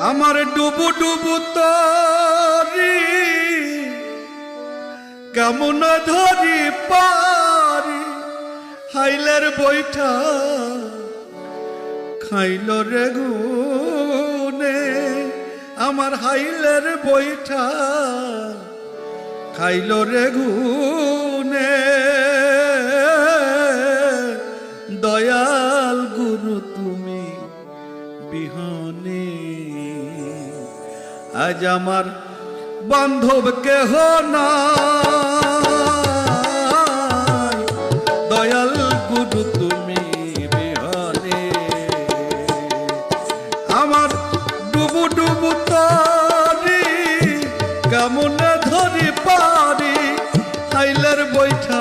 আমার ডুবু ডুবু তরি কেমন ধরি পারি হাইলের বৈঠা খাইল রে গুনে আমার হাইলের বৈঠা খাইল রে গুনে দয়াল গুরু তুমি বিহনে আজ আমার বান্ধব কেহ নাই দয়াল গুরু তুমি বিহনে আমার ডুবু ডুবু তরি কেমন ধরি পারি হাইলের বৈঠা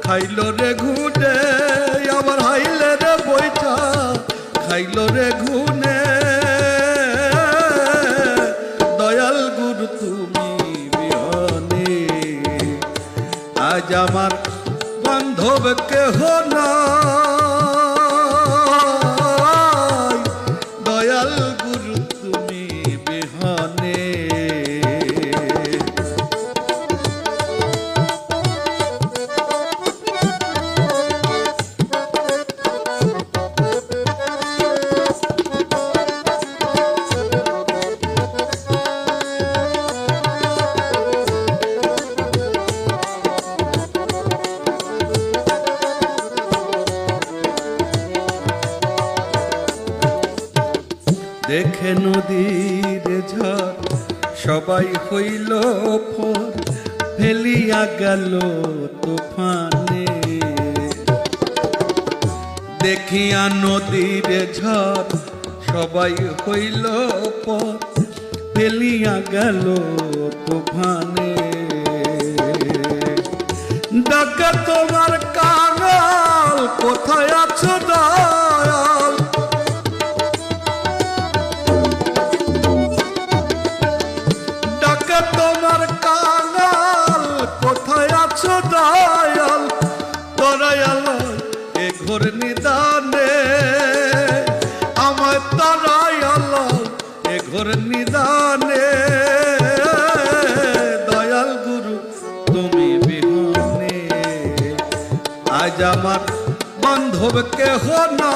খাইল রে ঘুনে আমার হাইলের বৈঠা খাইল রে ঘুনে দয়াল গুরু তুমি বিহনে আজ আমার বান্ধব কেহ নাই দয়াল গুরু তুমি বিহনে দেখে নদীর ঝড় সবাই হইল ফর ফেলিয়া গেল তুফানে দেখিয়া নদীর ঝড় সবাই হইল ফর ফেলিয়া গেল তুফানে ডাকে তোমার কাঙাল কোথায় আছো দয়াল তোমার কাঙাল কোথায় আছো দয়াল তরায়াল এ ঘোর নিদানে আমায় তরায়াল এ ঘোর নিদানে দয়াল গুরু তুমি বিহনে আজ আমার বান্ধব কেহ না